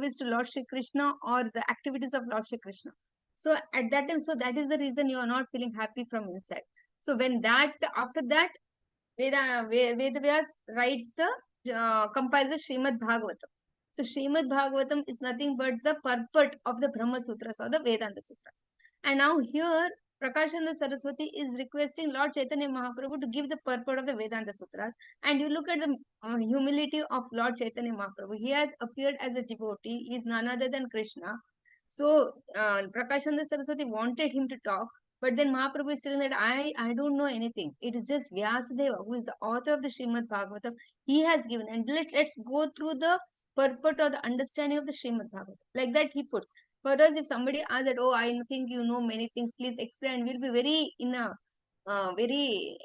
service to Lord Shri Krishna or the activities of Lord Shri Krishna. So at that time, so that is the reason you are not feeling happy from inside. So when that, after that, Vedavyas writes compiles the Srimad Bhagavatam. So Srimad Bhagavatam is nothing but the purport of the Brahma Sutras or the Vedanta Sutras. And now here, Prakashanda Saraswati is requesting Lord Chaitanya Mahaprabhu to give the purport of the Vedanta Sutras. And you look at the humility of Lord Chaitanya Mahaprabhu. He has appeared as a devotee. He is none other than Krishna. So Prakashanda Saraswati wanted him to talk. But then Mahaprabhu is saying that I don't know anything. It is just Vyasadeva, who is the author of the Srimad Bhagavatam. He has given. And let's go through the purport or the understanding of the Srimad Bhagavatam. Like that he puts. For us, if somebody asks that, oh, I think you know many things, please explain. We'll be very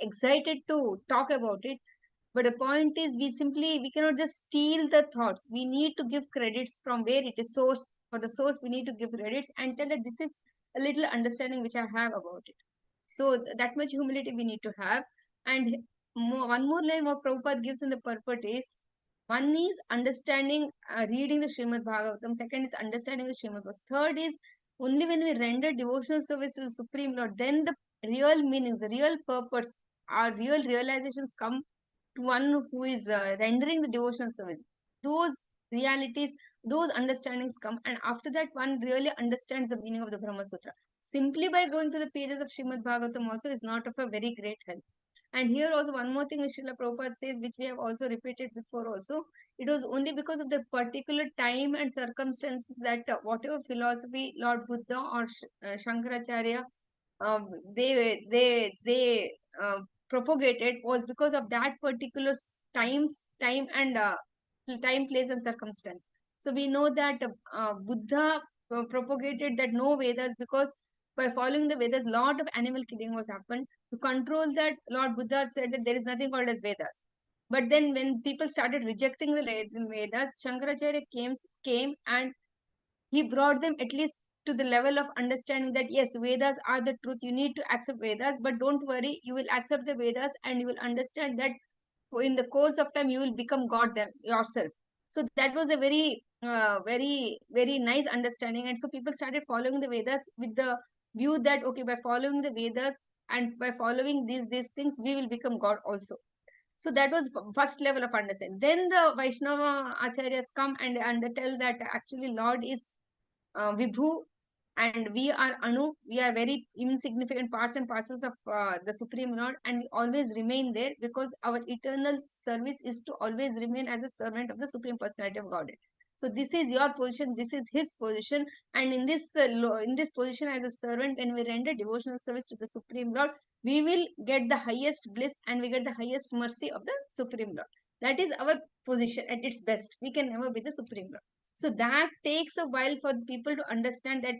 excited to talk about it. But the point is, we cannot just steal the thoughts. We need to give credits from where it is sourced. For the source, we need to give credits and tell that this is a little understanding which I have about it. So that much humility we need to have. And one more line what Prabhupada gives in the purport is, one is understanding, reading the Srimad Bhagavatam. Second is understanding the Srimad Bhagavatam. Third is, only when we render devotional service to the Supreme Lord, then the real meanings, the real purpose, our real realizations come to one who is rendering the devotional service. Those realities, those understandings come, and after that one really understands the meaning of the Brahma Sutra. Simply by going to the pages of Srimad Bhagavatam also is not of a very great help. And here also one more thing Srila Prabhupada says, which we have also repeated before also, it was only because of the particular time and circumstances that whatever philosophy Lord Buddha or Shankaracharya they propagated was because of that particular time and time, place and circumstance. So we know that Buddha propagated that no Vedas, because by following the Vedas, lot of animal killing was happened. To control that, Lord Buddha said that there is nothing called as Vedas. But then when people started rejecting the Vedas, Shankaracharya came and he brought them at least to the level of understanding that yes, Vedas are the truth. You need to accept Vedas, but don't worry, you will accept the Vedas and you will understand that in the course of time you will become God yourself. So that was a very nice understanding. And so people started following the Vedas with the view that okay, by following the Vedas and by following these things, we will become God also. So that was first level of understanding. Then the Vaishnava acharyas come and tell that actually Lord is Vibhu and we are Anu. We are very insignificant parts and parcels of the Supreme Lord, and we always remain there because our eternal service is to always remain as a servant of the Supreme Personality of Godhead. So this is your position, this is his position, and in this position as a servant, when we render devotional service to the Supreme Lord, we will get the highest bliss and we get the highest mercy of the Supreme Lord. That is our position at its best. We can never be the Supreme Lord. So that takes a while for the people to understand that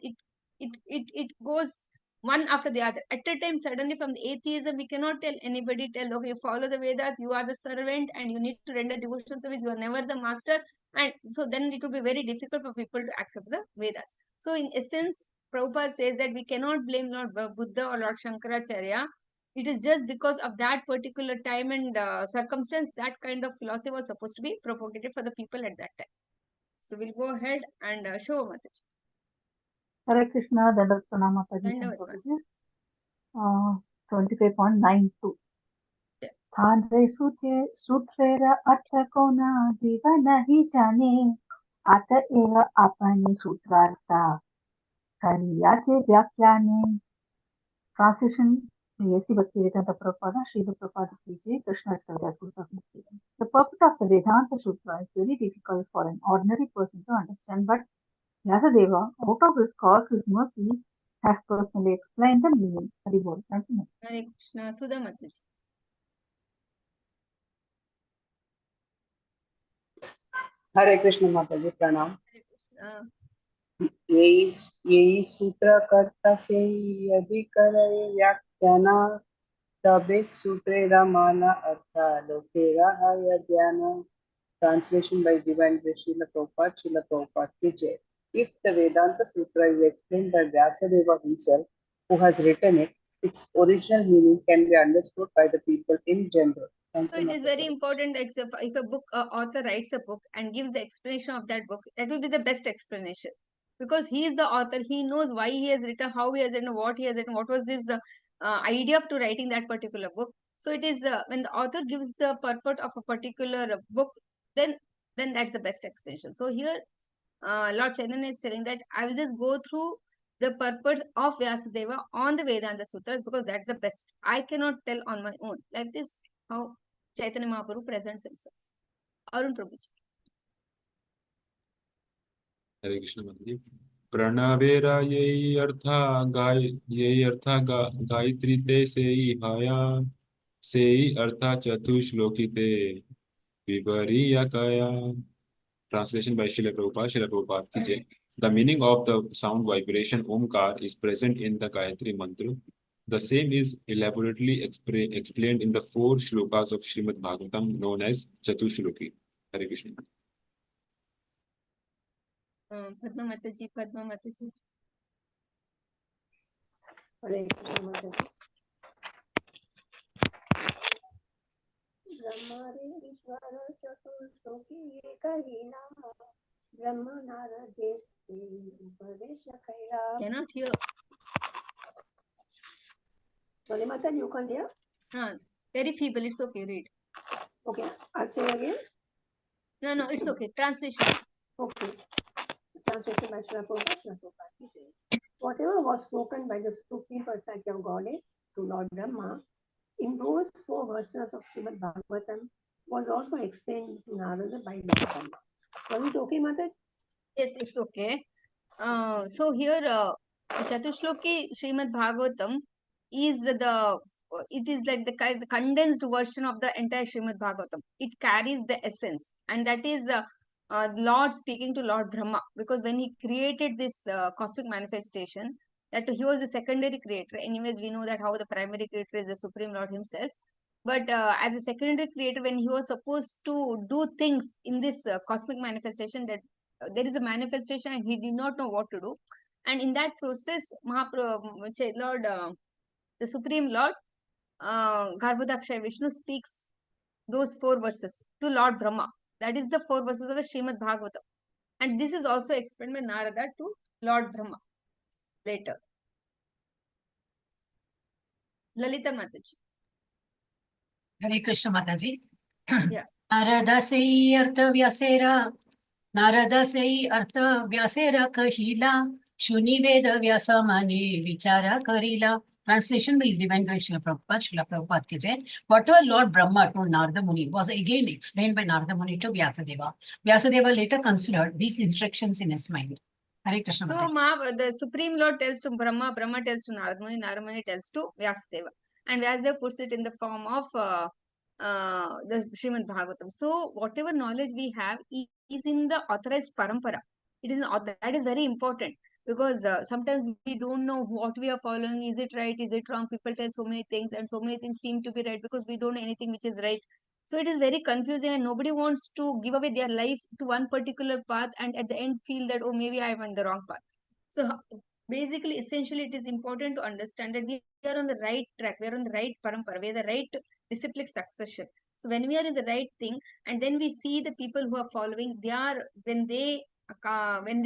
it goes one after the other. At a time, suddenly from the atheism, we cannot tell okay, follow the Vedas, you are the servant and you need to render devotional service, you are never the master. And so then it will be very difficult for people to accept the Vedas. So in essence, Prabhupada says that we cannot blame Lord Buddha or Lord Shankaracharya. It is just because of that particular time and circumstance, that kind of philosophy was supposed to be propagated for the people at that time. So we'll go ahead and show Mataji. Hare Krishna, Dandavat Pranam Mataji. 25.92. थारे सूत्रेर अर्थ कोना जीवन ही जाने अतएव अपने सूत्रार्थ करियाचे व्याख्याने. Translation A.C. Bhaktivedanta Prabhupada, Srila Prabhupada Ji, Krishna's Kavya. The purpose of the Vedanta Sutra is very difficult for an ordinary person to understand, but Vyasadeva, out of his cause, his mercy, has personally explained the meaning. Hari Bol. Continue. Hare Krishna, Sudha Mataji. Hare Krishna Mataji, Pranam. यही सूत्र कर्ता से यदि करे व्याख्याना तबे सूत्रे रमाना अर्थ लोकेरा है ज्ञान. Translation by Divine Grace Srila Prabhupada ki Jai. If the Vedanta Sutra is explained by Vyasadeva himself, who has written it, its original meaning can be understood by the people in general. Thank So you, it is very Mataji. important. If a book author writes a book and gives the explanation of that book, that will be the best explanation, because he is the author. He knows why he has written, how he has written, what he has written, what was this idea to writing that particular book. So it is when the author gives the purport of a particular book, then that's the best explanation. So here, Lord Chaitanya is telling that I will just go through the purpose of Vyasadeva on the Vedanta Sutras, because that's the best. I cannot tell on my own. Like this, how Chaitanya Mahaprabhu presents himself. Arun Prabhuji. हरे कृष्ण मंदिर प्रणवेरा यही अर्था गायत्री ते से ही हाया से ही अर्था चतुश्लोकी ते विवरिया कया. Translation by Srila Prabhupada. Srila Prabhupada ki jai. The meaning of the sound vibration Omkar is present in the Gayatri Mantra. The same is elaborately explained in the 4 shlokas of Srimad Bhagavatam known as Chatushloki. Hare Krishna. Padma Mataji, Padma Mataji. Hare Krishna Mataji. ब्रह्मारे ईश्वर चतुर्लोकी एकही नाम ब्रह्म नारदेस्ते उपदेश कैला. Cannot hear. Sorry, Mataji, you can't hear? Very feeble. It's okay. Read. Okay, I'll say again. No, it's okay. Translation. Okay. Translation by Srila Prabhupada. Whatever was spoken by the Supreme Personality of Godhead to Lord Brahma in those 4 verses of Srimad Bhagavatam was also explained to Narada by Lord Brahma. Was it okay, Mataji? Yes, it's okay. So here, the Chatushloki Srimad Bhagavatam is it is like the condensed version of the entire Srimad Bhagavatam. It carries the essence, and that is Lord speaking to Lord Brahma, because when he created this cosmic manifestation, that he was the secondary creator. Anyways, we know that how the primary creator is the Supreme Lord himself. But as a secondary creator, when he was supposed to do things in this cosmic manifestation, that there is a manifestation and he did not know what to do, and in that process Lord the Supreme Lord Garbhodakshay Vishnu speaks those 4 verses to Lord Brahma. That is the 4 verses of the Srimad Bhagavatam, and this is also explained by Narada to Lord Brahma later. Lalita Mataji. Hare Krishna Mataji. Yeah. Narada se artha vyasera kahila shuni veda vyasa mane vichara karila. Translation by His Divine Grace Srila Prabhupada. Srila Prabhupada ki jai. Whatever Lord Brahma told Narada Muni was again explained by Narada Muni to Vyasadeva. Vyasadeva later considered these instructions in his mind. Hare Krishna So Mataji. the Supreme Lord tells to Brahma, Brahma tells to Narada Muni, Narada Muni tells to Vyasadeva, and Vyasadeva puts it in the form of the Srimad Bhagavatam. So whatever knowledge we have is in the authorized parampara. It is that is very important, because sometimes we don't know what we are following. Is it right? Is it wrong? People tell so many things, and so many things seem to be right because we don't know anything which is right. So it is very confusing, and nobody wants to give away their life to one particular path and at the end feel that, oh, maybe I am on the wrong path. So basically, essentially, it is important to understand that we are on the right track, we are on the right parampara, we are the right disciplic succession. So when we are in the right thing, and then we see the people who are following, they are when they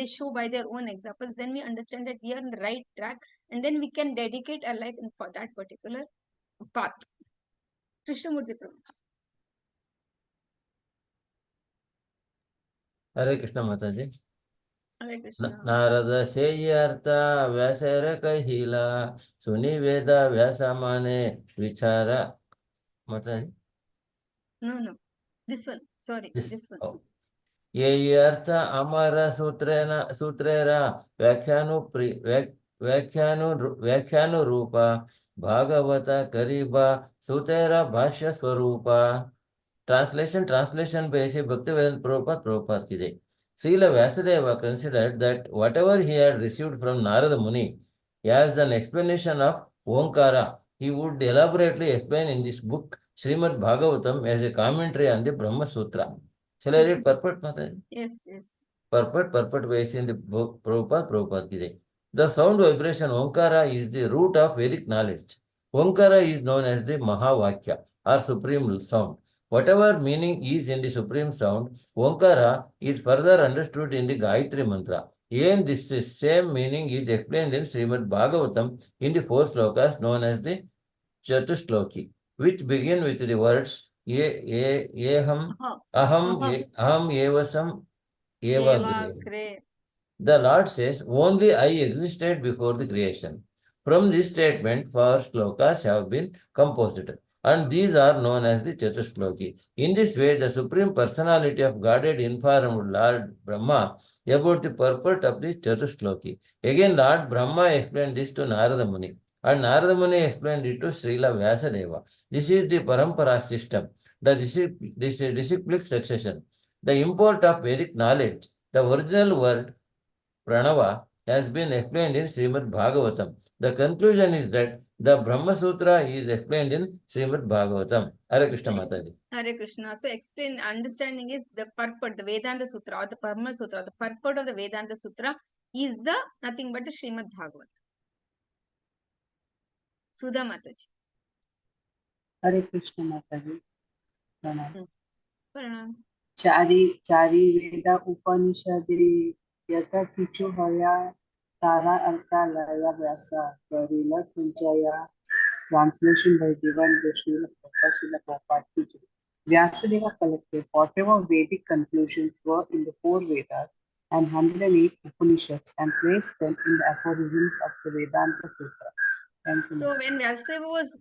show by their own examples, then we understand that we are on the right track, and then we can dedicate our life for that particular path. Krishnamurti Prabhuji. हरे कृष्ण माताजी. Hare Krishna. Narad से अर्थ व्यासर कहिला सुनि वेद व्यास माने विचार. माताजी. No. This one. Sorry. This one. Oh. ये अर्थ अमर सूत्रेरा व्याख्यानु रूपा भागवत करीबा सूतेरा भाष्य स्वरूपा. Translation by Sri Bhaktivedanta Prabhupada ki jai. Srila Vyasadeva considered that whatever he had received from Narada Muni as an explanation of Omkara, he would elaborately explain in this book Srimad Bhagavatam as a commentary on the Brahma Sutra. Shall I read purport, Mataji? Yes. Purport by Sri Prabhupada ki jai. The sound vibration Omkara is the root of Vedic knowledge. Omkara is known as the Mahavakya or supreme sound. Whatever meaning is in the supreme sound, Omkara is further understood in the Gayatri Mantra. Again, this same meaning is explained in Srimad Bhagavatam in the four slokas known as the Chatushloki, which begin with the words Eham, Aham, Evasam, Eva. The Lord says, only I existed before the creation. From this statement, four slokas have been composed, and these are known as the Chatushloki. In this way, the Supreme Personality of Godhead informed Lord Brahma about the purport of the Chatushloki. Again, Lord Brahma explained this to Narada Muni, and Narada Muni explained it to Srila Vyasadeva. This is the Parampara system, the disciplic succession. The import of Vedic knowledge, the original word Pranava has been explained in Srimad Bhagavatam. The conclusion is that the Brahma Sutra is explained in Srimad Bhagavatam. Hare Krishna Mataji. Hare Krishna. So understanding is the purport, the Vedanta Sutra or the Brahma Sutra. The purport of the Vedanta Sutra is the nothing but the Srimad Bhagavat. Sudha Mataji. Hare Krishna Mataji. Pranam. Pranam. चारी वेदा उपनिषदे यत किचु हया तारा अर्था लया व्यासा करिला संचया. Translation by Divan Srila Prabhupada Teacher. Vyasadeva collected whatever Vedic conclusions were in the four Vedas and 108 Upanishads and placed them in the aphorisms of the Vedanta Sutra. Thank you. So when Vyasadeva was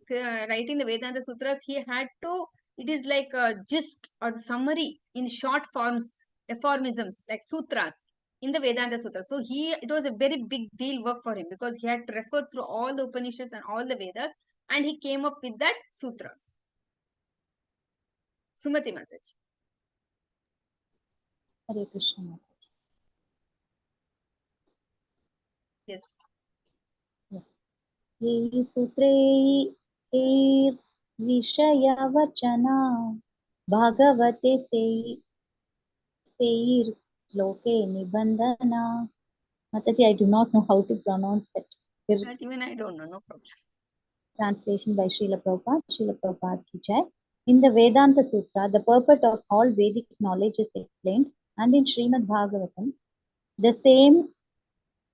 writing the Vedanta Sutras, he had to, it is like a gist or the summary in short forms, aphorisms like sutras in the Vedanta Sutra. So it was a very big deal work for him because he had to refer through all the Upanishads and all the Vedas and he came up with that sutras. Sumati Mataji. Hare Krishna Mataji. Yes. ये सूत्रे विषयवचना भागवते सेयिर श्लोके निबंधना. Mataji, I do not know how to pronounce that. That even I don't know, no problem. Translation by Srila Prabhupada. Srila Prabhupada ki jai. In the Vedanta Sutra, the purport of all Vedic knowledge is explained, and in Srimad Bhagavatam, the same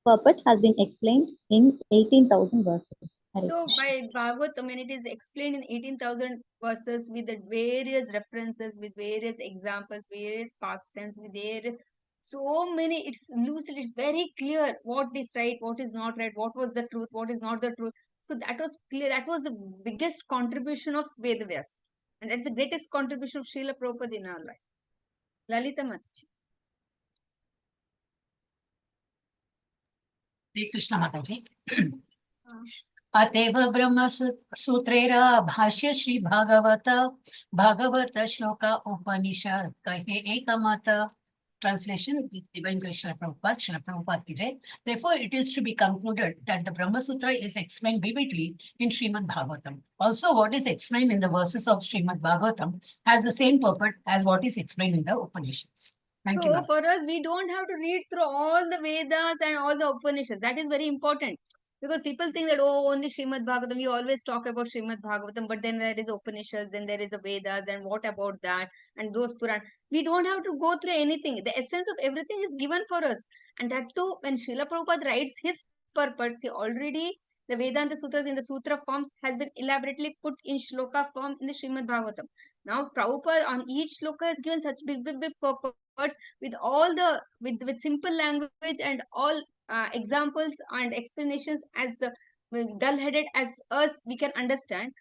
purport has been explained in 18,000 verses. So by Bhagavatam, when it is explained in 18,000 verses with the various references, with various examples, various past tense, with various, so many, it's lucid, it's very clear what is right, what is not right, what was the truth, what is not the truth. So that was clear, that was the biggest contribution of Vedavyas. And that's the greatest contribution of Srila Prabhupada in our life. Lalita Mataji. Hare Krishna Mataji. अतएव ब्रह्म सूत्रेर भाष्य श्री भागवत श्लोक उपनिषद कहे एकमत. Translation is Divine Krishna Prabhupada, Srila Prabhupada ki jai. Therefore, it is to be concluded that the Brahma Sutra is explained vividly in Srimad Bhagavatam. Also, what is explained in the verses of Srimad Bhagavatam has the same purport as what is explained in the Upanishads. Thank you. So for us, we don't have to read through all the Vedas and all the Upanishads. That is very important. Because people think that, oh, only Srimad Bhagavatam, you always talk about Srimad Bhagavatam, but then there is Upanishads, then there is the Vedas, and what about that? And those Puran. We don't have to go through anything. The essence of everything is given for us. And that too, when Srila Prabhupada writes his purport, see, already the Vedanta Sutras in the Sutra forms has been elaborately put in Shloka form in the Srimad Bhagavatam. Now, Prabhupada on each Shloka has given such big purports with all the, with simple language and all examples and explanations as dull-headed as us we can understand.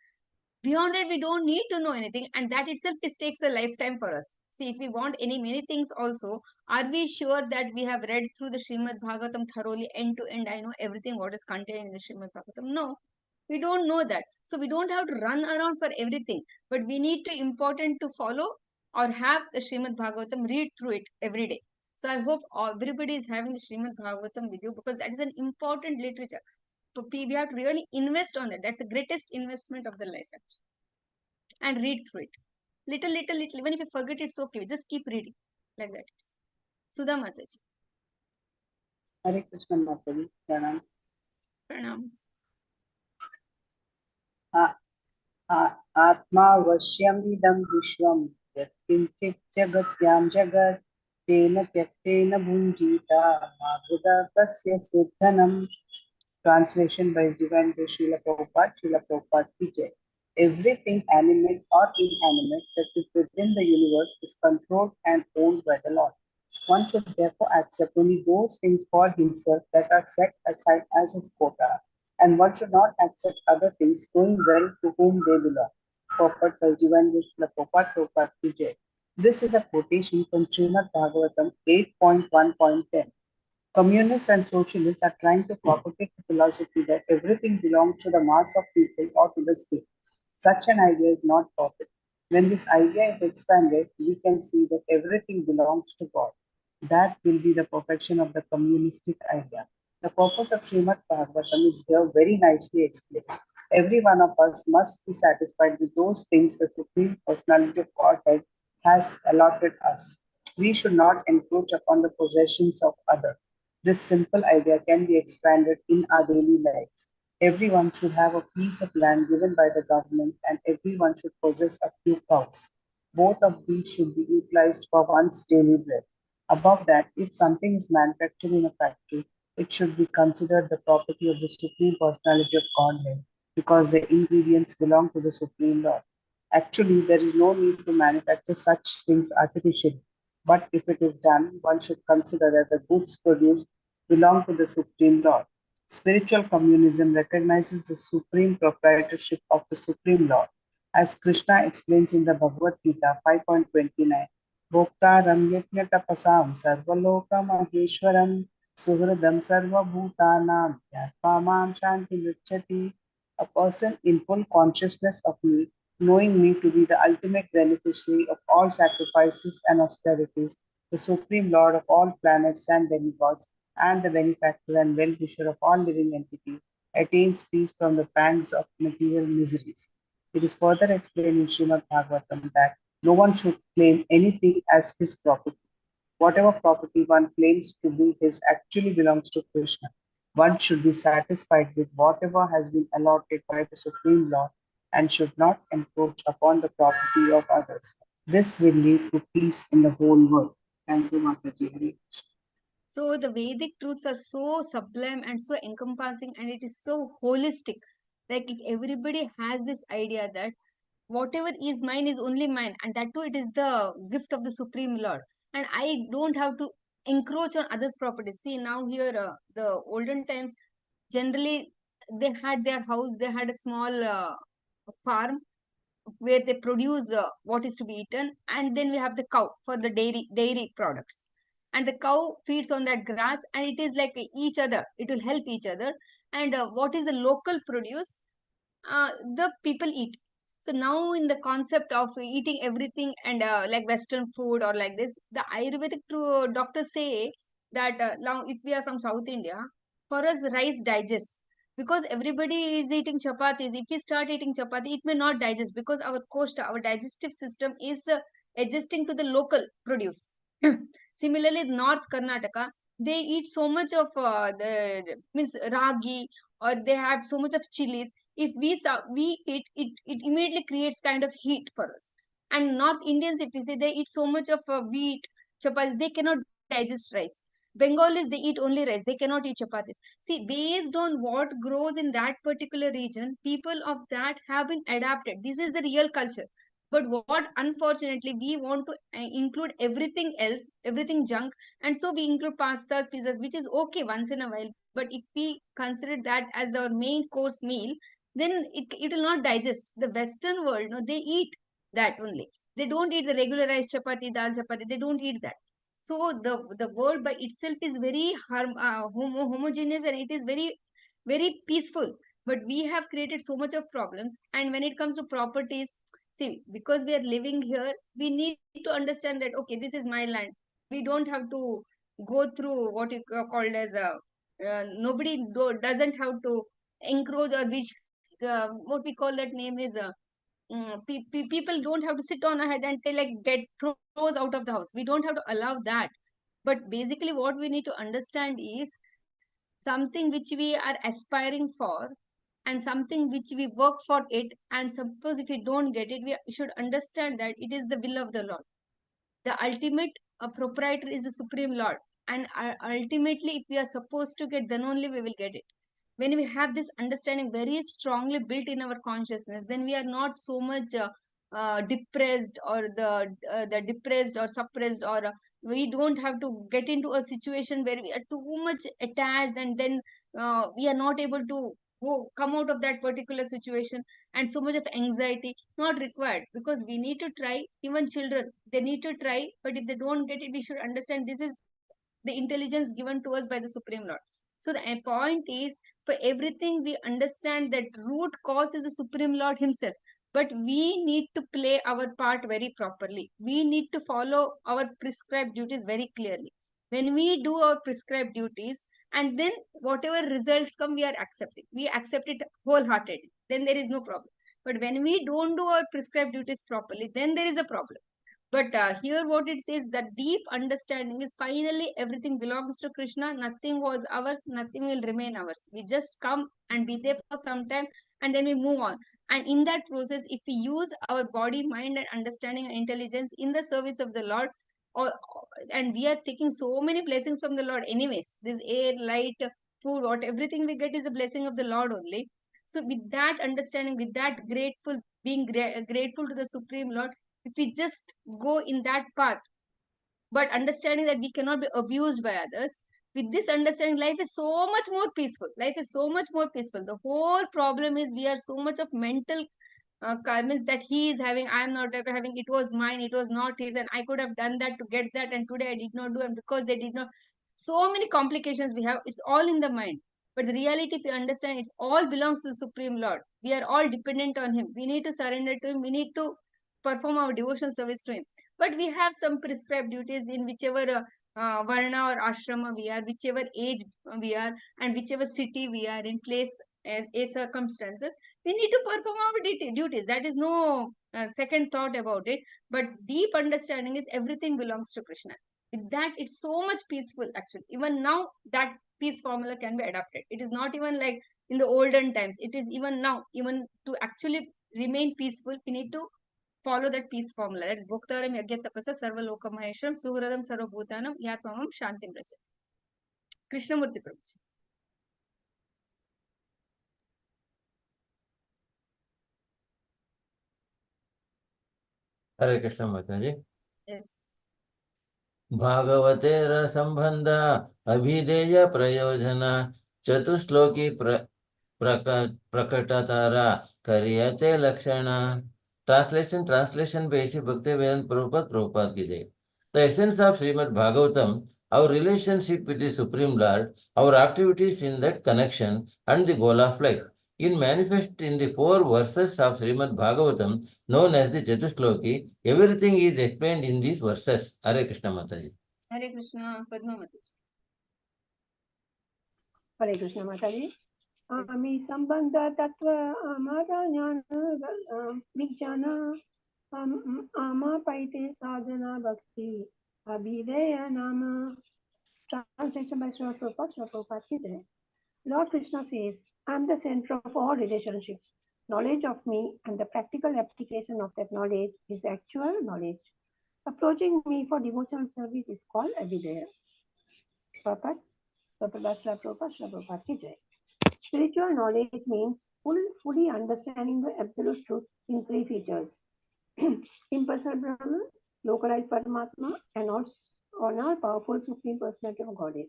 Beyond that, we don't need to know anything, and that itself takes a lifetime for us. See, if we want many things also, are we sure that we have read through the Srimad Bhagavatam thoroughly end to end? I know everything what is contained in the Srimad Bhagavatam. No, we don't know that. So we don't have to run around for everything, but we need to important to follow or have the Srimad Bhagavatam, read through it every day. So I hope everybody is having the Srimad Bhagavatam with you because that is an important literature. So we have to really invest on it. That's the greatest investment of the life actually. And read through it. Little. Even if you forget, it's okay. Just keep reading like that. Sudha Mataji. Hare Krishna Mataji, Pranam. Pranams. आत्मा वश्यमिदं विश्वं यत्किञ्चित् जगत्यां जगत् तेन त्यक्तेन भुञ्जीता मा वृथा तस्य स्विद्धनम्. Translation by His Divine Grace Srila Prabhupada, Srila Prabhupada ki Jai. Everything animate or inanimate that is within the universe is controlled and owned by the Lord. One should therefore accept only those things for himself that are set aside as his quota, and one should not accept other things going well to whom they belong. Purport by His Divine Grace Srila Prabhupada, Prabhupada ki Jai. This is a quotation from Srimad Bhagavatam 8.1.10. Communists and socialists are trying to propagate the philosophy that everything belongs to the mass of people or to the state. Such an idea is not perfect. When this idea is expanded, we can see that everything belongs to God. That will be the perfection of the communistic idea. The purpose of Srimad Bhagavatam is here very nicely explained. Every one of us must be satisfied with those things the Supreme Personality of Godhead has allotted us. We should not encroach upon the possessions of others. This simple idea can be expanded in our daily lives. Everyone should have a piece of land given by the government, and everyone should possess a few cows. Both of these should be utilized for one's daily bread. Above that, if something is manufactured in a factory, it should be considered the property of the Supreme Personality of Godhead because the ingredients belong to the Supreme Lord. Actually, there is no need to manufacture such things artificially. But if it is done, one should consider that the goods produced belong to the Supreme Lord. Spiritual communism recognizes the supreme proprietorship of the Supreme Lord. As Krishna explains in the Bhagavad Gita 5.29, Bhoktaram yajna tapasam sarvalokam aheshwaram suhradam sarvabhutanam yatmamam shanti lucchati. A person in full consciousness of me, knowing me to be the ultimate beneficiary of all sacrifices and austerities, the supreme lord of all planets and demigods, and the benefactor and well-wisher of all living entities, attains peace from the pangs of material miseries. It is further explained in Srimad Bhagavatam that no one should claim anything as his property. Whatever property one claims to be his actually belongs to Krishna. One should be satisfied with whatever has been allotted by the Supreme Lord and should not encroach upon the property of others. This will lead to peace in the whole world. Thank you, Mataji. Hare Krishna. So the Vedic truths are so sublime and so encompassing, and it is so holistic. Like if everybody has this idea that whatever is mine is only mine, and that too it is the gift of the Supreme Lord, and I don't have to encroach on others' properties. See now here, the olden times generally they had their house, they had a small farm where they produce what is to be eaten, and then we have the cow for the dairy products, and the cow feeds on that grass, and it is like each other, it will help each other, and what is the local produce, the people eat. So now in the concept of eating everything and like western food or like this, the ayurvedic doctors say that now if we are from South India, for us rice digests, because everybody is eating chapatis. If we start eating chapati, it may not digest because our koshta, our digestive system is adjusting to the local produce. Similarly, North Karnataka, they eat so much of the means ragi, or they have so much of chilies. If we eat it, it immediately creates kind of heat for us. And North Indians, if you say, they eat so much of wheat chapatis, they cannot digest rice. Bengalis, they eat only rice, they cannot eat chapatis. See, based on what grows in that particular region, people of that have been adapted. This is the real culture. But what unfortunately we want to include everything else, everything junk, and so we include pastas, pizzas, which is okay once in a while. But if we consider that as our main course meal, then it will not digest. The Western world, no, they eat that only. They don't eat the regular rice chapati, dal chapati. They don't eat that. So the world by itself is very homogeneous, and it is very peaceful. But we have created so much of problems. And when it comes to properties, see, because we are living here, we need to understand that okay, this is my land. We don't have to go through what you called as a doesn't have to encroach, or which what we call that name is people don't have to sit on a head and they like get throws out of the house. We don't have to allow that. But basically what we need to understand is something which we are aspiring for, and something which we work for it. And suppose if we don't get it, we should understand that it is the will of the Lord. The ultimate proprietor is the Supreme Lord. And ultimately, if we are supposed to get, then only we will get it. When we have this understanding very strongly built in our consciousness, then we are not so much depressed, or the depressed or suppressed, or we don't have to get into a situation where we are too much attached, and then we are not able to come out of that particular situation, and so much of anxiety not required, because we need to try. Even children, they need to try, but if they don't get it, we should understand this is the intelligence given to us by the Supreme Lord. So the point is, for everything we understand that root cause is the Supreme Lord himself, but we need to play our part very properly. We need to follow our prescribed duties very clearly. When we do our prescribed duties, and then whatever results come, we accept it wholeheartedly, then there is no problem. But when we don't do our prescribed duties properly, then there is a problem. But here what it says, that deep understanding is finally everything belongs to Krishna. Nothing was ours, nothing will remain ours. We just come and be there for some time, and then we move on. And in that process, if we use our body, mind, and understanding and intelligence in the service of the Lord, or, and we are taking so many blessings from the Lord anyways. This air, light, food, what everything we get is a blessing of the Lord only. So with that understanding, with that grateful, being grateful to the Supreme Lord, if we just go in that path, but understanding that we cannot be abused by others, with this understanding, life is so much more peaceful. Life is so much more peaceful. The whole problem is we are so much of mental means that he is having, I am not having, it was mine, it was not his, and I could have done that to get that, and today I did not do, and because they did not. So many complications we have. It's all in the mind. But the reality, if you understand, it's all belongs to the Supreme Lord. We are all dependent on him. We need to surrender to him. We need to perform our devotion service to him. But we have some prescribed duties in whichever varna or ashrama we are, whichever age we are, and whichever city we are in, place as circumstances, we need to perform our duties. That is no second thought about it. But deep understanding is everything belongs to Krishna. With that, it's so much peaceful actually. Even now, that peace formula can be adopted. It is not even like in the olden times. It is even now, even to actually remain peaceful, we need to follow that peace formula. That is Bhoktaram Yagya Tapasa Sarva Loka Maheshwaram Suhradam Sarva Bhutanam Yatmamam Shantim Rachat. Krishnamurti Prabhuji. Hare Krishna Mataji. Yes. भागवतेर संबंध अभिधेय प्रयोजन चतुश्लोकी प्रकटतारा करियते लक्षण. Translation basic Bhaktivedanta Prabhupada ki jai. The essence of Srimad Bhagavatam, our relationship with the Supreme Lord, our activities in that connection, and the goal of life. In manifest in the 4 verses of Srimad Bhagavatam, known as the Chatushloki, everything is explained in these verses. Hare Krishna Mataji. Hare Krishna, Padma Mataji. Hare Krishna Mataji. Yes. Ami sambandha tattva amada jnana vijnana ama paite sadhana bhakti abhideya nama. Translation by Srila Prabhupada ki jai. Lord Krishna says, I am the center of all relationships. Knowledge of me and the practical application of that knowledge is actual knowledge. Approaching me for devotional service is called Abhideya. Prabhupada ki jai. Spiritual knowledge means fully understanding the absolute truth in 3 features. Impersonal Brahman, localized Paramatma, and all powerful Supreme Personality of Godhead.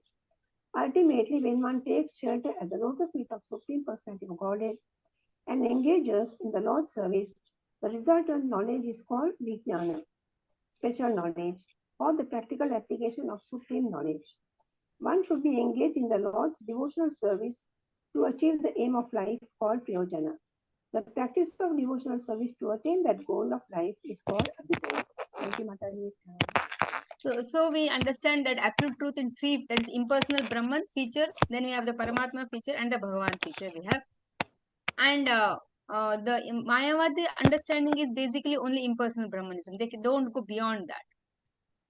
Ultimately, when one takes shelter at the lotus feet of Supreme Personality of Godhead and engages in the Lord's service, the resultant knowledge is called Vijnana, special knowledge, or the practical application of supreme knowledge. One should be engaged in the Lord's devotional service to achieve the aim of life called Priyojana. The practice of devotional service to attain that goal of life is called Abhideya. Thank you, Mataji. So we understand that absolute truth in 3, that is impersonal Brahman feature, then we have the Paramatma feature and the Bhagavan feature we have. And the Mayavadi understanding is basically only impersonal Brahmanism. They don't go beyond that.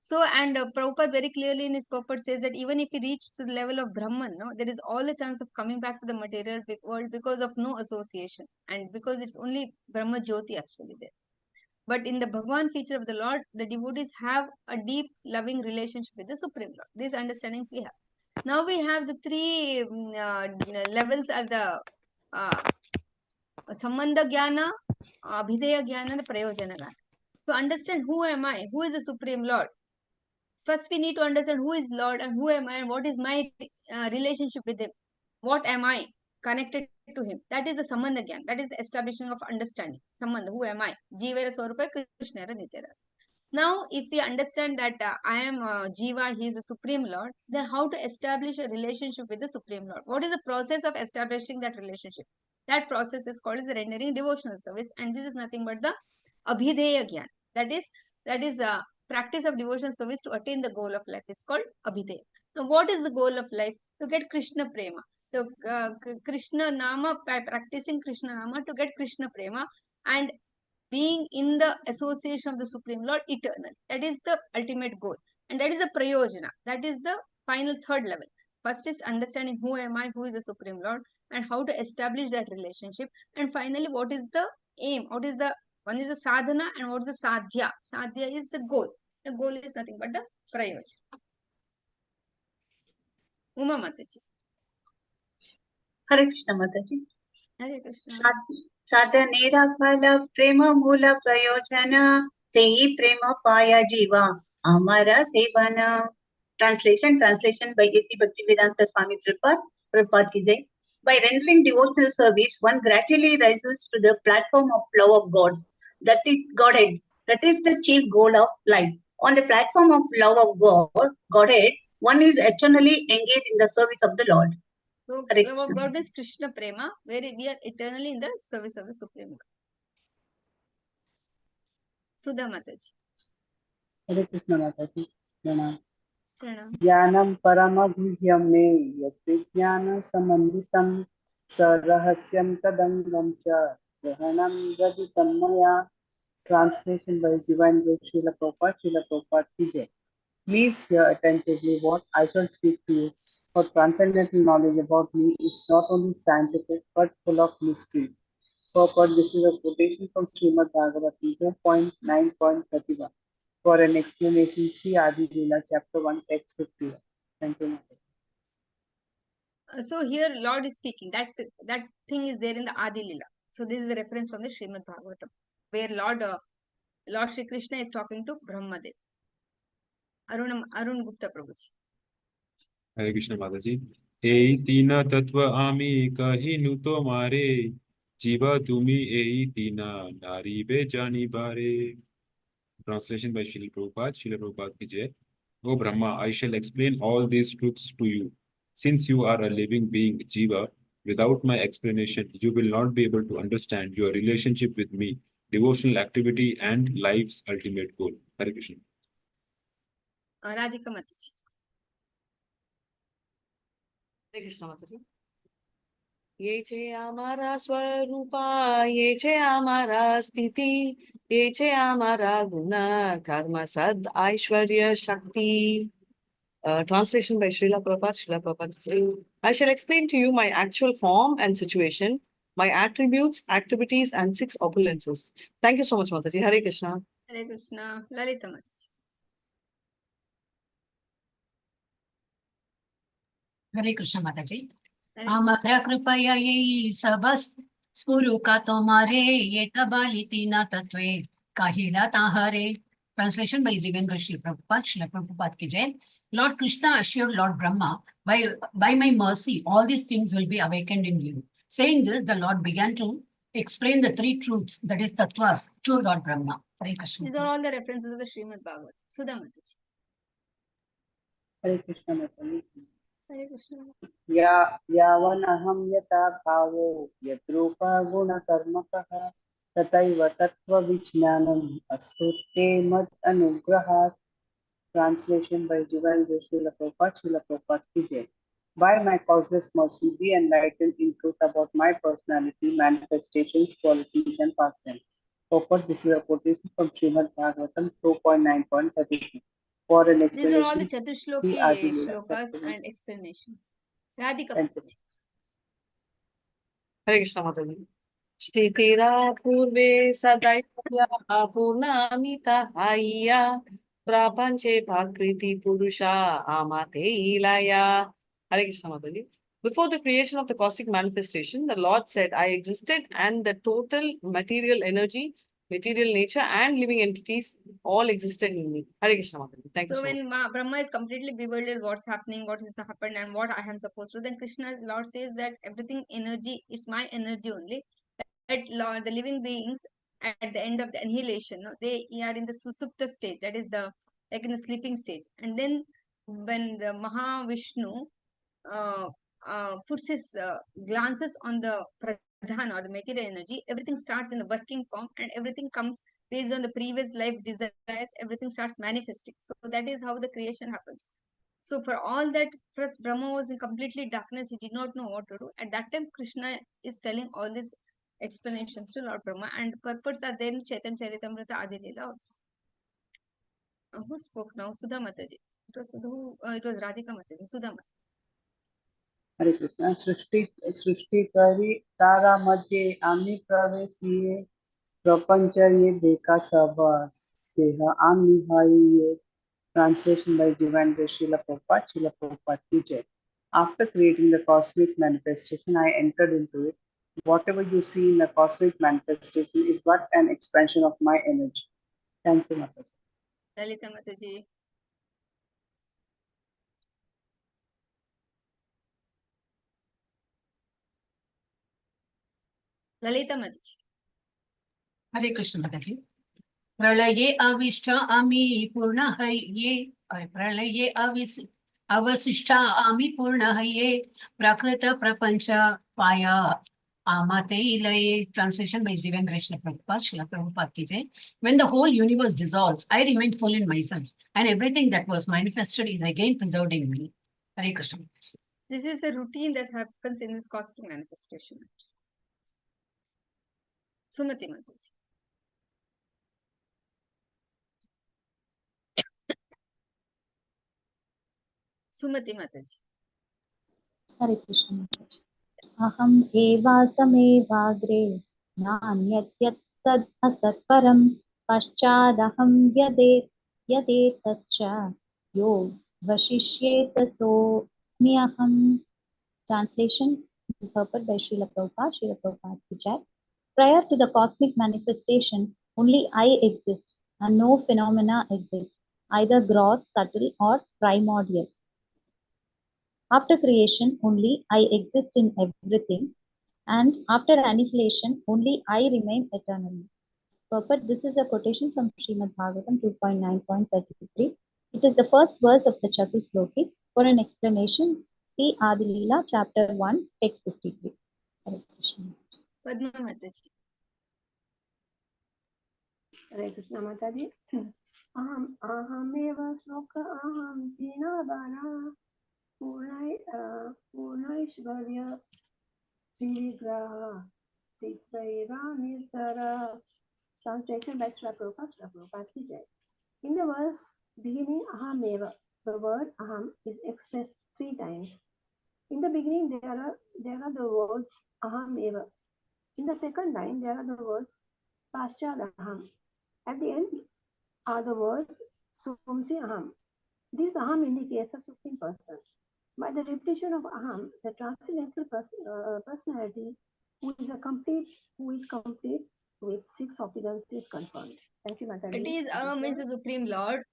So, and Prabhupada very clearly in his purport says that even if we reach to the level of Brahman, no, there is all the chance of coming back to the material world because of no association, and because it's only Brahma Jyoti actually there. But in the Bhagwan feature of the Lord, the devotees have a deep, loving relationship with the Supreme Lord. These understandings we have. Now we have the three levels are the uh, Sambandha Jnana, Abhideya Jnana, and the Prayojana Jnana. To understand who am I, who is the Supreme Lord, first we need to understand who is Lord and who am I and what is my relationship with Him. What am I connected to Him? That is the Sambandha Jnana. That is the establishing of understanding. Sambandha, who am I? Jivera Swarupa Krishnara Nityaras. Now, if we understand that I am Jiva, He is the Supreme Lord, then how to establish a relationship with the Supreme Lord? What is the process of establishing that relationship? That process is called as the rendering devotional service, and this is nothing but the Abhideya Gyan. That is practice of devotional service to attain the goal of life is called Abhideya. Now, what is the goal of life? To get Krishna Prema. So, Krishna Nama, by practicing Krishna Nama to get Krishna Prema, and being in the association of the Supreme Lord eternal. That is the ultimate goal. And that is the prayojana. That is the final third level. First is understanding who am I, who is the Supreme Lord, and how to establish that relationship. And finally, what is the aim? One is the sadhana and what is the sadhya? Sadhya is the goal. The goal is nothing but the prayojana. Uma Mataji. Hare Krishna Mataji. Hare Krishna. साधनेरा फल प्रेम मूल प्रयोजन से ही प्रेम पाया जीवा हमारा seven. Translation by A.C. Bhaktivedanta Swami Prabhupada ki jai. By rendering devotional service, one gradually rises to the platform of love of God. That is Godhead. That is the chief goal of life. On the platform of love of Godhead, one is eternally engaged in the service of the Lord. So, love of God is Krishna Prema, where we are eternally in the service of the Supreme Lord. Sudha Mataji. Hare Krishna Mataji. Pranam. Pranam. ज्ञानं परमगुह्यं मे यत् विज्ञानसमन्वितं सरहस्यं तदङ्गं च ग्रहणं गदितं मया. Translation by Divine Grace Srila Prabhupada ki jai. Please hear attentively what I shall speak to you, for transcendental knowledge about me is not only scientific but full of mysteries. Purport: this is a quotation from Srimad Bhagavatam 2.9.31. For an explanation, see Adi Lila, chapter 1, text 51. Thank you, Mataji. So here Lord is speaking. That thing is there in the Adi Lila. So this is a reference from the Srimad Bhagavatam, where Lord Shri Krishna is talking to Brahmadev. Arun Gupta Prabhuji. हरे कृष्ण माता जी. এই তিনা তত্ত্ব আমি কহিনু তোমারে জীবা তুমি এই তিনা নারিবে জানিবারে. Translation by Srila Prabhupada ki jai. O Brahma, I shall explain all these truths to you. Since you are a living being, Jiva, without my explanation, you will not be able to understand your relationship with me, devotional activity, and life's ultimate goal. Hare Krishna. Radhika Mataji. हरे कृष्ण माताजी. ये छे आमारा स्वरूपा ये छे आमारा स्थिति ये छे आमारा गुण कर्म सद ऐश्वर्य शक्ति. Translation by Srila Prabhupada. I shall explain to you my actual form and situation, my attributes, activities, and 6 opulences. Thank you so much, Mataji. Hare Krishna. Hare Krishna. Lalita Mataji. हरे कृष्ण माता जी. हमारा कृपया यही सब स्फुरु का तुम्हारे ये तबाली तीना तत्वे काहिला ताहरे. Translation by Divine Sri Prabhupada, Srila Prabhupada ki jai. Lord Krishna assured Lord Brahma, by my mercy, all these things will be awakened in you. Saying this, the Lord began to explain the 3 truths, that is tattvas, to Lord Brahma. Hare Krishna. These are all the references of the Srimad Bhagavatam. Sudha Mataji. Hare Krishna Mataji. Hare Krishna. यावनहं यथा भावो यद्रूपगुणकर्मकः तथैव तत्त्वविज्ञानम् अस्तु ते मद् अनुग्रहात्. Translation by Divine Grace Srila Prabhupada ki jai. By my causeless mercy, be enlightened in truth about my personality, manifestations, qualities, and pastimes. Purport: this is a quotation from Srimad Bhagavatam 2.9.32. For an These are all the explanation, see Chatushloki Adi Lila. shlokas and explanations. Radhika Thank you. Mataji. Hare Krishna Mataji. Sthitira purve sadaiya purnamita hayya prapanche bhakriti purusha amate ilaya. Hare Krishna Mataji. Before the creation of the cosmic manifestation, the Lord said, I existed, and the total material energy, material nature, and living entities all existed in me. Hare Krishna Mataji. Thank you So so much. when Brahma is completely bewildered, what's happening, what has happened, and what I am supposed to, then Krishna, Lord says that everything energy is my energy only. That Lord, the living beings at the end of the annihilation, no, they are in the susupta stage, that is the like in the sleeping stage. And then when the Mahavishnu puts his glances on the pradhan or the material energy, everything starts in the working form, and everything comes based on the previous life desires, everything starts manifesting. So that is how the creation happens. So for all that, first Brahma was in completely darkness, he did not know what to do. At that time, Krishna is telling all these explanations to Lord Brahma, and purports are there in Chaitanya Charitamrita Adi Lila also. Who spoke now? Sudha Mataji. It was it was Radhika Mataji. Sudha Mataji. हरे कृष्ण सृष्टि करी तारा मध्ये आम्ही प्रवेशिये प्रपंच ये देखा सब सेह आम्ही हाइये. Translation by Divine Grace Srila Prabhupada ki Jai. After creating the cosmic manifestation, I entered into it. Whatever you see in the cosmic manifestation is but an expansion of my energy. Thank you, Mataji. Lalita Mataji. Lalita Mataji. Hare Krishna Mataji. प्रलये अविष्ट आमी पूर्ण हये प्रलये अवशिष्ट आमी पूर्ण हये प्राकृत प्रपंच पाया आमाते इलये. Translation by Divine Grace Prabhupada, Srila Prabhupada ki Jai. When the whole universe dissolves, I remain full in myself, and everything that was manifested is again preserved in me. Hare Krishna. This is the routine that happens in this cosmic manifestation. Sumati Mataji. Sumati Mataji. Hare Krishna Mataji. Aham evasamevaagre nanyat sad asat param paschadaham yadetatcha yo vashishyeta so miyaham. Translation purport by Srila Prabhupada ki Jai. Prior to the cosmic manifestation, only I exist and no phenomena exist, either gross, subtle or primordial. After creation, only I exist in everything, and after annihilation, only I remain eternally. Purport: this is a quotation from Srimad Bhagavatam 2.9.33. It is the first verse of the Chatusloki. For an explanation, see Adi Lila, chapter 1, text 53. Hare Krishna. Padma Mataji. Hare Krishna Mataji. Ahameva sloka aham dinabana Purnaishvarya Srivigraha Stikvaira Nirtara. Translation by Srila Prabhupada ki Jai. In the verse beginning Ahameva, the word Aham is expressed 3 times. In the beginning there are the words Ahameva. In the second line there are the words Paschadaham. At the end are the words Sumsi Aham. This Aham indicates a supreme person. By the repetition of Aham, the transcendental personality who is complete with 6 opulences is confirmed. Thank you, Mataji. It is means the Supreme Lord.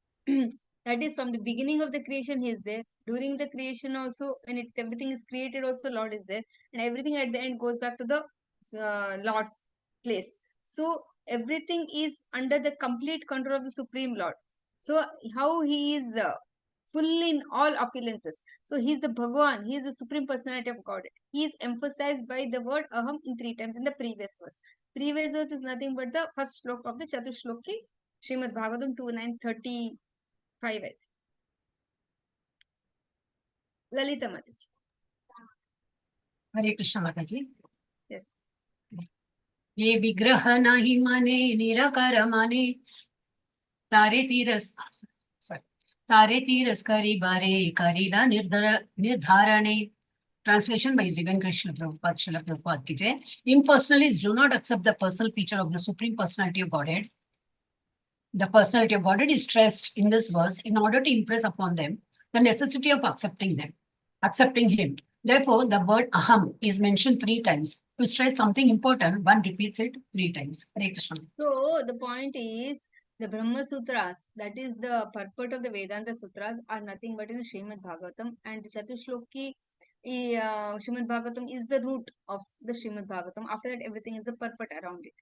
That is from the beginning of the creation he is there. During the creation also, when everything is created also Lord is there. And everything at the end goes back to the Lord's place. So everything is under the complete control of the Supreme Lord. So how he is full in all opulences. So he is the Bhagwan, he is the Supreme Personality of God. He is emphasized by the word Aham in 3 times in the previous verse. Previous verse is nothing but the first slok of the Chatushloki, Srimad Bhagavatam 2.9.35. Lalita Mataji. Hare Krishna Mataji. Yes. ये विग्रह नहीं माने निराकार माने तारे तीरस Tare tiraskari bare karila nirdharane. Translation by Divine Krishna Prabhupada, Srila Prabhupada ki jai. Impersonalists do not accept the personal feature of the Supreme Personality of Godhead. The personality of Godhead is stressed in this verse in order to impress upon them the necessity of accepting him. Therefore, the word aham is mentioned 3 times. To stress something important, one repeats it 3 times. Hare Krishna. So the point is the Brahma Sutras, that is the purport of the Vedanta Sutras, are nothing but in the Srimad Bhagavatam, and the Chatushloki Srimad Bhagavatam is the root of the Srimad Bhagavatam. After that, everything is the purport around it.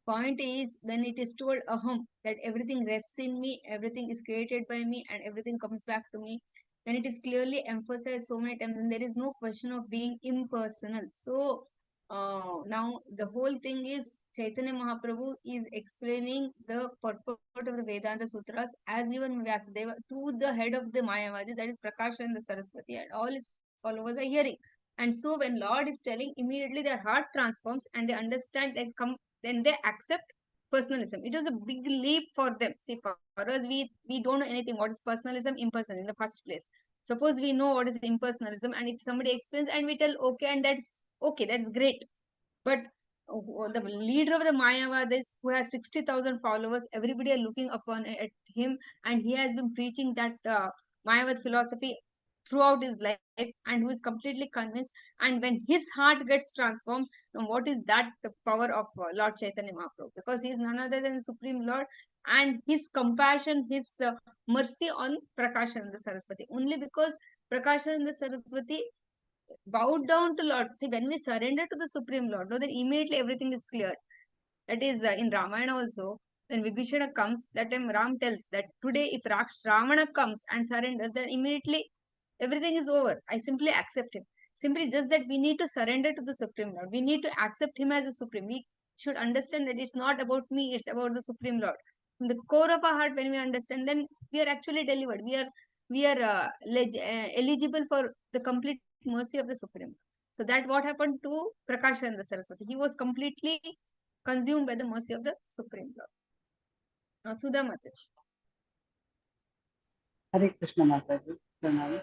Point is when it is told aham, that everything rests in me, everything is created by me, and everything comes back to me. When it is clearly emphasized so many times, then there is no question of being impersonal. So now the whole thing is Chaitanya Mahaprabhu is explaining the purport of the Vedanta Sutras as given Vyasadeva to the head of the Mayavadis, that is Prakasha and the Saraswati, and all his followers are hearing. And so when Lord is telling, immediately their heart transforms and they understand and come, then they accept personalism. It was a big leap for them. See, for us, we don't know anything. What is personalism, impersonal in the first place? Suppose we know what is impersonalism, and if somebody explains and we tell okay, and that's okay, that's great. But the leader of the Mayavadis, who has 60,000 followers, everybody are looking upon at him, and he has been preaching that Mayavad philosophy throughout his life, and who is completely convinced. And when his heart gets transformed, what is that the power of Lord Chaitanya Mahaprabhu? Because he is none other than the Supreme Lord, and his compassion, his mercy on Prakasha and the Saraswati. Only because Prakasha and the Saraswati bowed down to Lord. See, when we surrender to the Supreme Lord, no, then immediately everything is cleared. That is in Ramayana also. When Vibhishana comes, that time Ram tells that today if Ravana comes and surrenders, then immediately everything is over. I simply accept him. Simply just that we need to surrender to the Supreme Lord. We need to accept him as a Supreme. We should understand that it's not about me, it's about the Supreme Lord. From the core of our heart, when we understand, then we are actually delivered. We are eligible for the complete mercy of the Supreme. So that what happened to Prakasha and the Saraswati. He was completely consumed by the mercy of the Supreme Lord. Now, Sudha Mataji. Hare Krishna Mataji. Pranam.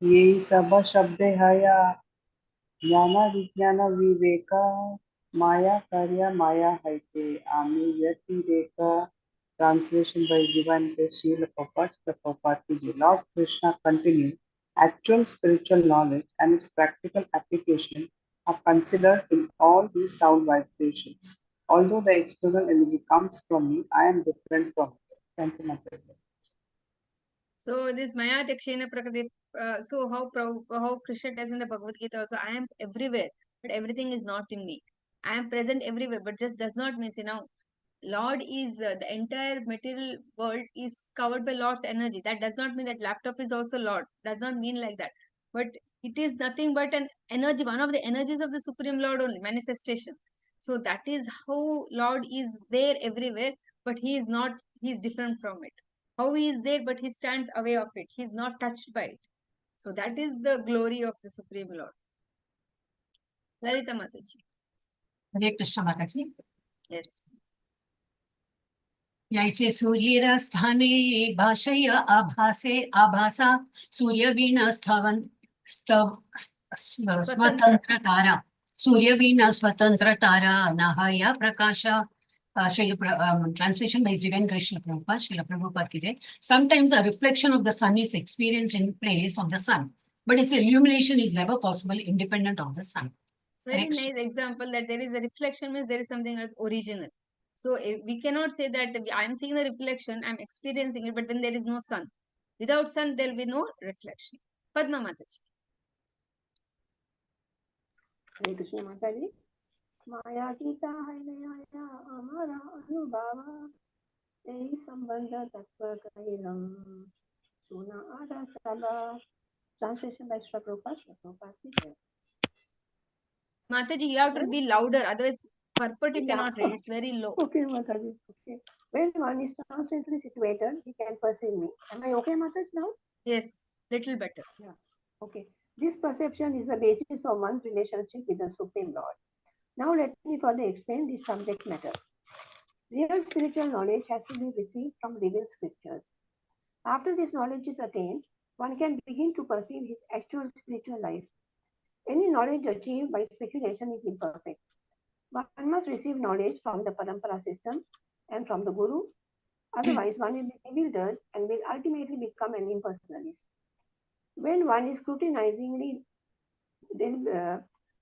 ये सब शब्द हया ज्ञान विज्ञान विवेक माया कार्य माया हैते आमी व्यतिरेक. Translation by Divine Srila Prabhupada ki jai. Lord Krishna continued, actual spiritual knowledge and its practical application are considered in all these sound vibrations. Although the external energy comes from me, I am different from it. Thank you, Mataji. So this Maya Dakshina Prakriti. So how Krishna tells in the Bhagavad Gita also, I am everywhere, but everything is not in me. I am present everywhere, but just does not mean. See, now Lord is the entire material world is covered by Lord's energy. That does not mean that laptop is also Lord. Does not mean like that. But it is nothing but an energy, one of the energies of the Supreme Lord only, manifestation. So that is how Lord is there everywhere, but he is not, he is different from it. How he is there, but he stands away of it. He is not touched by it. So that is the glory of the Supreme Lord. Lalita Mataji. Hare Krishna Mataji. Yes. यायचे सूर्येरस्थाने भाषय आभासे आभासा सूर्यवीणा स्वतंत्र तारा सूर्यवीणा स्वतंत्र तारा नाहया प्रकाशा. Translation by Divine Krishna Prabhupada, Srila Prabhupada ki jai. Sometimes a reflection of the sun is experienced in place of the sun, but its illumination is never possible independent of the sun. Very nice example that there is a reflection means there is something else original. So we cannot say that I am seeing the reflection, I am experiencing it, but then there is no sun. Without sun, there will be no reflection. Padma Mataji. Hare Krishna Mataji. Maya Gita Hainaya Amara Anubhava Ei Sambandha Tattva Kailam Suna Ada Sabha. Translation by Srila Prabhupada ki jai. Mataji, you have to be louder, otherwise purport you cannot read. It's very low. Okay, Mataji. Okay. When one is constantly situated, he can perceive me. Am I okay, Mataji, now? Yes, little better. Yeah. Okay. This perception is the basis of one's relationship with the Supreme Lord. Now let me further explain this subject matter. Real spiritual knowledge has to be received from revealed scriptures. After this knowledge is attained, one can begin to perceive his actual spiritual life. Any knowledge achieved by speculation is imperfect. One must receive knowledge from the parampara system and from the guru. Otherwise, one will be bewildered and will ultimately become an impersonalist. When one is scrutinizingly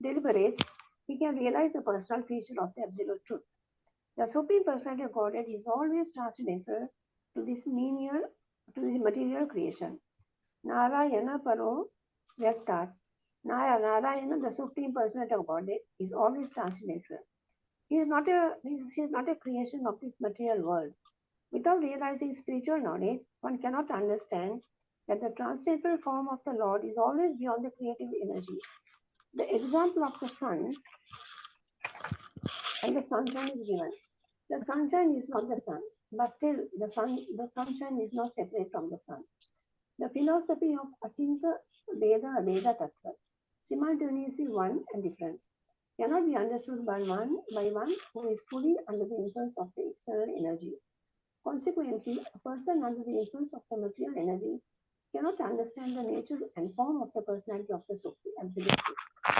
deliberates, he can realize the personal feature of the absolute truth. The Supreme Personality of Godhead is always transcendental to this material creation. Narayana Paro Vyaktat. Narayana, the Supreme Personality of Godhead, is always transcendental. He is not a creation of this material world. Without realizing spiritual knowledge, one cannot understand that the transcendental form of the Lord is always beyond the creative energy. The example of the sun and the sunshine is given. The sunshine is not the sun, but still the sunshine is not separate from the sun. The philosophy of Achinta Veda Tattva, simultaneously one and different, cannot be understood by one who is fully under the influence of the external energy. Consequently, a person under the influence of the material energy cannot understand the nature and form of the personality of the Supreme Absolute.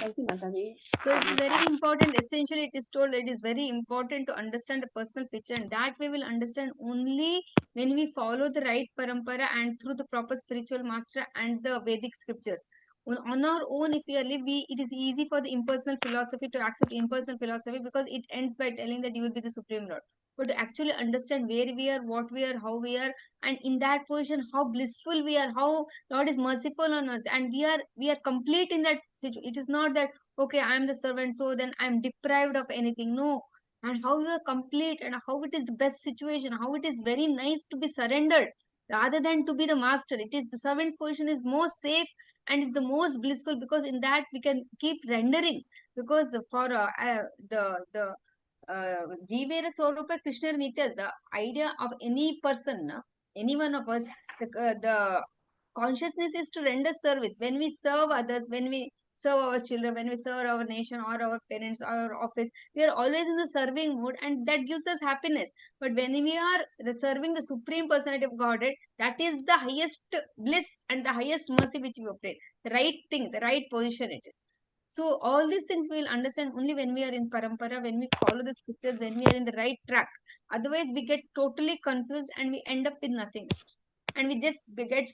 Thank you, Mataji. So it is very important. Essentially, it is told that it is very important to understand the personal picture, and that we will understand only when we follow the right parampara and through the proper spiritual master and the Vedic scriptures. On our own, if we are live, it is easy for the impersonal philosophy to accept impersonal philosophy because it ends by telling that you will be the Supreme Lord. But to actually understand where we are, what we are, how we are, and in that position, how blissful we are, how Lord is merciful on us, and we are complete in that situation. It is not that okay, I'm the servant, so then I'm deprived of anything. No. And how you are complete and how it is the best situation, how it is very nice to be surrendered rather than to be the master. It is the servant's position is most safe and is the most blissful because in that we can keep rendering. Because for the Jivera Swarupa Krishna Nitya, the idea of any person, any one of us, the consciousness is to render service. When we serve others, when we serve our children, when we serve our nation or our parents or our office, we are always in the serving mood and that gives us happiness. But when we are serving the Supreme Personality of Godhead, that is the highest bliss and the highest mercy which we obtain. The right thing, the right position it is. So all these things we will understand only when we are in parampara, when we follow the scriptures, when we are in the right track. Otherwise, we get totally confused and we end up with nothing. And we just get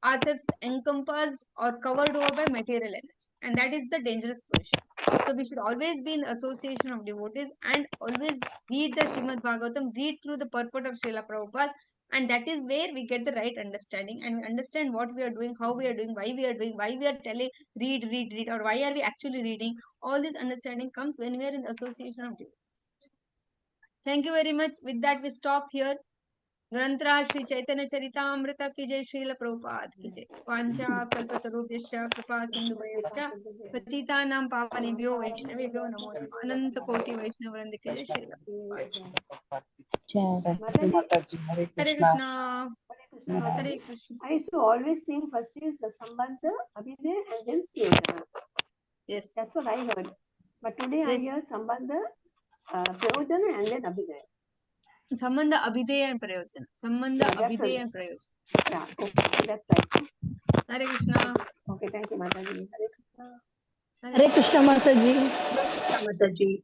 ourselves encompassed or covered over by material energy. And that is the dangerous position. So we should always be in association of devotees and always read the Srimad Bhagavatam, read through the purport of Srila Prabhupada, and that is where we get the right understanding and we understand what we are doing, how we are doing, why we are doing, why we are telling read, or why are we actually reading. All this understanding comes when we are in the association of devotees. Thank you very much. With that, we stop here. ग्रंथराज Shri Chaitanya Charitamrita की जय, श्रील प्रभुपाद की जय। वांछा कल्पतरुभ्यश्च कृपा सिन्धुभ्यश्च पतितानां पावनेभ्यो वैष्णवेभ्यो नमो नमः। अनंत कोटि वैष्णव वृंद की जय, Srila Prabhupada. Thank you, Mataji. Hare Hare Krishna. Krishna Hare Krishna. I used to always think first is the Sambandha, Abhinay, and then Prayojana. Yes. That's what I heard. But today I Yes. hear Sambandha, Prayojana, and then Abhinay. संबंध अभिधेय and प्रयोजन, संबंध Yeah, that's अभिधेय right. and प्रयोजन। Yeah, okay, that's right. Hare Krishna. Okay, thank you, Mataji. Hare Krishna. Hare Krishna Mataji. Mataji.